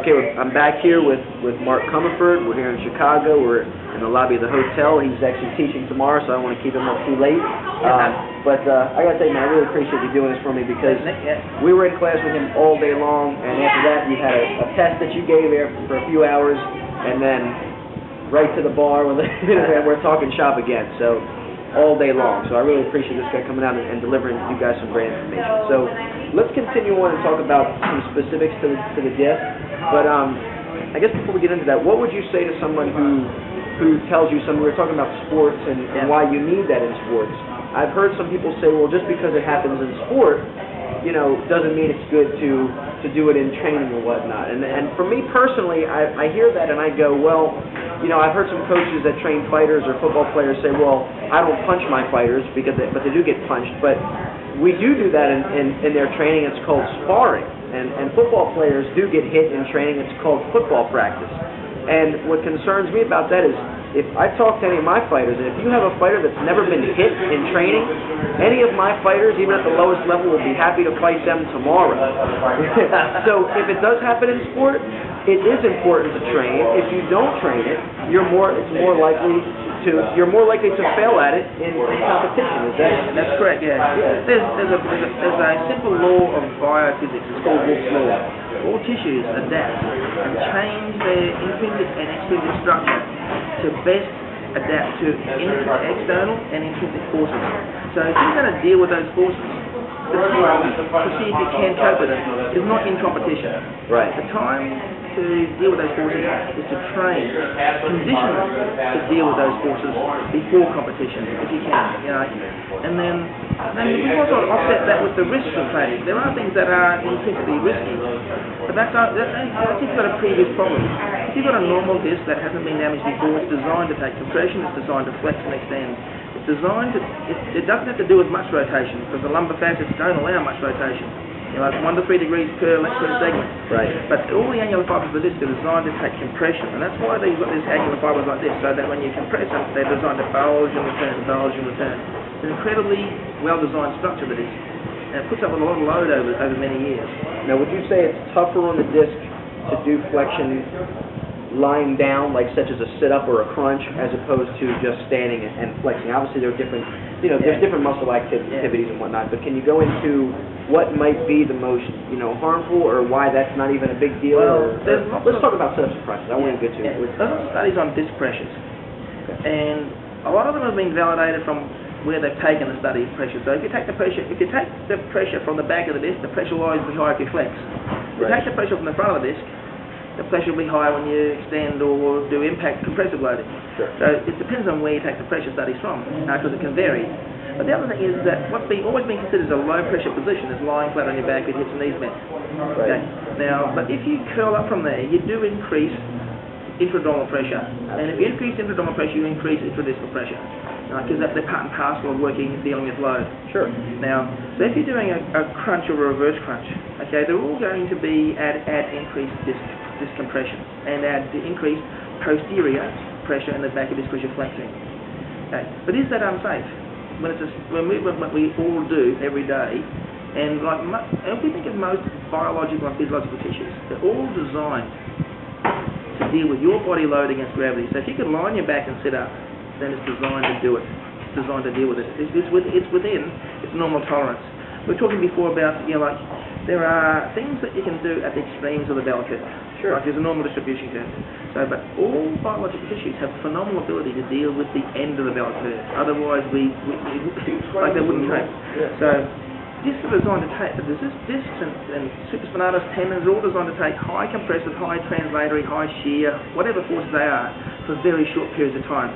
Okay, I'm back here with Mark Comerford. We're here in Chicago. We're in the lobby of the hotel. He's actually teaching tomorrow, so I don't want to keep him up too late. But I got to tell you, man, I really appreciate you doing this for me because we were in class with him all day long, and after that you had a test that you gave there for a few hours, and then right to the bar and we're talking shop again. So all day long. So I really appreciate this guy coming out and delivering you guys some great information. So let's continue on and talk about some specifics to the disc. But I guess before we get into that, what would you say to someone who tells you we were talking about sports and why you need that in sports? I've heard some people say, well, just because it happens in sport, doesn't mean it's good to do it in training or whatnot. And for me personally, I hear that and I go, well, I've heard some coaches that train fighters or football players say, well, I don't punch my fighters but they do get punched. But we do that in their training. It's called sparring. And football players do get hit in training. It's called football practice. And what concerns me about that is if I talk to any of my fighters, and if you have a fighter that's never been hit in training, any of my fighters, even at the lowest level, will be happy to fight them tomorrow. So if it does happen in sport, it is important to train. If you don't train it, you're more likely to fail at it in competition. That's correct. Yeah. There's a simple law of biophysics. It's called Wolff's law. All tissues adapt and change their intrinsic and extrinsic structure to best adapt to external and intrinsic forces. So if you're going to deal with those forces, to see if you can cope with them is not in competition. Right. The time to deal with those forces is to train, condition them to deal with those forces before competition, if you can. And then we also offset that with the risks of training. There are things that are intrinsically risky, but that's if you've got a previous problem. If you've got a normal disc that hasn't been damaged before, it's designed to take compression, it's designed to flex and extend. It's designed to, it doesn't have to do with much rotation, because the lumbar fascias don't allow much rotation. Like 1 to 3 degrees per segment. Right. But all the angular fibers of the disc are designed to take compression, and that's why they've got these angular fibers like this, so that when you compress them, they're designed to bulge and return, bulge and return. It's an incredibly well-designed structure that is, and it puts up with a lot of load over many years. Now, would you say it's tougher on the disc to do flexion lying down, like such as a sit-up or a crunch, as opposed to just standing and flexing? Obviously, there are different, there's different muscle activities and whatnot. But can you go into what might be the most, harmful, or why that's not even a big deal? Well, let's talk about sit-ups and crunches. I want to get to it. There's lots of studies on disc pressures, and a lot of them have been validated from where they've taken the study of pressure. So if you take the pressure from the back of the disc, the pressure will always be high if you flex. If you take the pressure from the front of the disc, the pressure will be high when you extend or do impact compressive loading. Sure. So it depends on where you take the pressure studies from, because it can vary. But the other thing is that what's always been considered as a low pressure position is lying flat on your back with hips and knees bent. Right. Okay. Now, but if you curl up from there, you do increase intra-abdominal pressure, and if you increase intra-abdominal pressure, you increase intradiscal pressure, because they're part and parcel of dealing with load. Sure. Now, so if you're doing a crunch or a reverse crunch, okay, they're all going to be at increased disc compression and at the increased posterior pressure in the back of disc because you're flexing. Okay. But is that unsafe? When it's a movement that we all do every day, and if we think of most biological and physiological tissues, they're all designed to deal with your body load against gravity. So if you can lie on your back and sit up, then it's designed to do it. It's designed to deal with it. It's within its normal tolerance. We were talking before about, there are things that you can do at the extremes of the bell curve. Sure. Like there's a normal distribution curve. So, but all biological tissues have phenomenal ability to deal with the end of the bell curve. Otherwise, they wouldn't train. Yeah. So, discs are designed to take, discs and supraspinatus tendons are all designed to take high compressive, high translatory, high shear, whatever forces they are, for very short periods of time.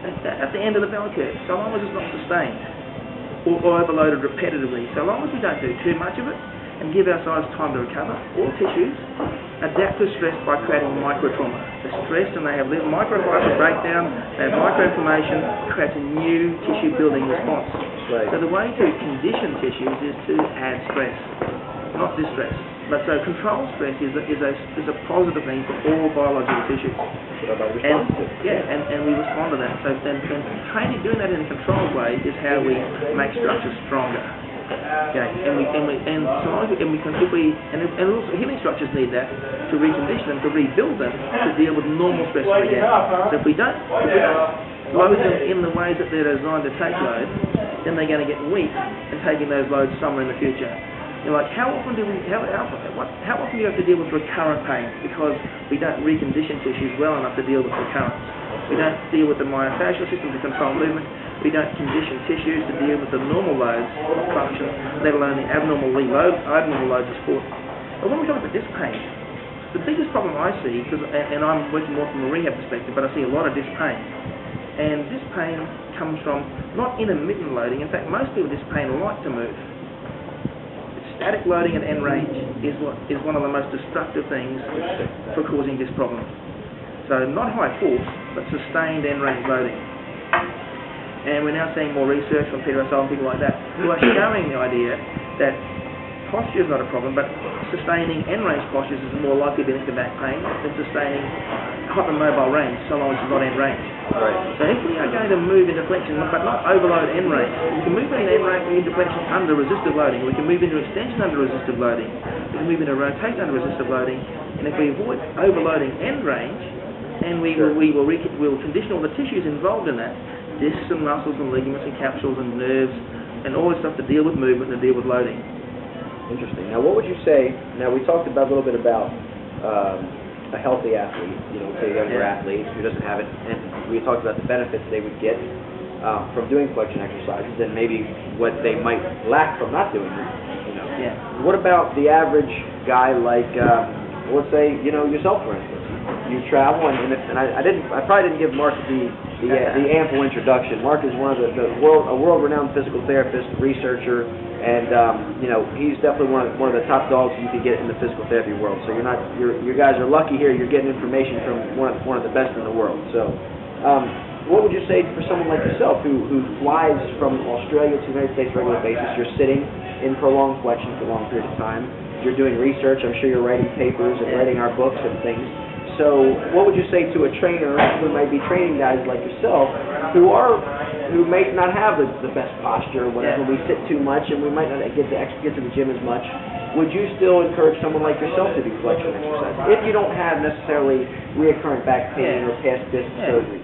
At the end of the bell curve, so long as it's not sustained or overloaded repetitively, so long as we don't do too much of it and give ourselves time to recover, all tissues adapt to stress by creating microtrauma. They're stressed and they have microfiber breakdown, they have microinflammation, creates a new tissue building response. Right. So the way to condition tissues is to add stress, not distress. But so controlled stress is a positive thing for all biological tissues. And we respond to that. So then training, doing that in a controlled way is how we make structures stronger. Okay, and also healing structures need that to recondition them, to rebuild them, to deal with normal stresses again. So if we don't load them in the ways that they're designed to take load, then they're going to get weak and taking those loads somewhere in the future. You're like, how often do you have to deal with recurrent pain because we don't recondition tissues well enough to deal with recurrence? We don't deal with the myofascial system to control movement. We don't condition tissues to deal with the normal loads of function, let alone the abnormal loads of sport. But when we talk about disc pain, the biggest problem I see, and I'm working more from a rehab perspective, but I see a lot of disc pain. And disc pain comes from not intermittent loading. In fact, most people with disc pain like to move. Static loading at end range is one of the most destructive things for causing disc problems. So not high force, but sustained end range loading. And we're now seeing more research from Peter Russell and people like that who are showing the idea that posture is not a problem, but sustaining end range postures is more likely to lead to back pain than sustaining hypermobile range, so long as it's not end range. Right. So if we are going to move into flexion, but not overload end range, we can move into flexion under resistive loading, we can move into extension under resistive loading, we can move into rotation under resistive loading, and if we avoid overloading end range, and we'll condition all the tissues involved in that, discs and muscles and ligaments and capsules and nerves, and all this stuff to deal with movement and to deal with loading. Interesting. Now, what would you say? Now, we talked a little bit about a healthy athlete, say a younger athlete who doesn't have it, and we talked about the benefits they would get from doing flexion exercises, and maybe what they might lack from not doing them. What about the average guy, like let's say yourself, for instance? You travel, and I probably didn't give Mark the ample introduction. Mark is one of a world-renowned physical therapist, researcher, and he's definitely one of the top dogs you could get in the physical therapy world. So you guys are lucky here. You're getting information from one of the best in the world. So, what would you say for someone like yourself who flies from Australia to the United States on a regular basis? You're sitting in prolonged flexion for a long period of time. You're doing research. I'm sure you're writing papers and writing our books and things. So what would you say to a trainer who might be training guys like yourself who may not have the best posture or whatever? We sit too much and we might not get to the gym as much. Would you still encourage someone like yourself to do flexion exercise if you don't have necessarily recurrent back pain or past disc surgery?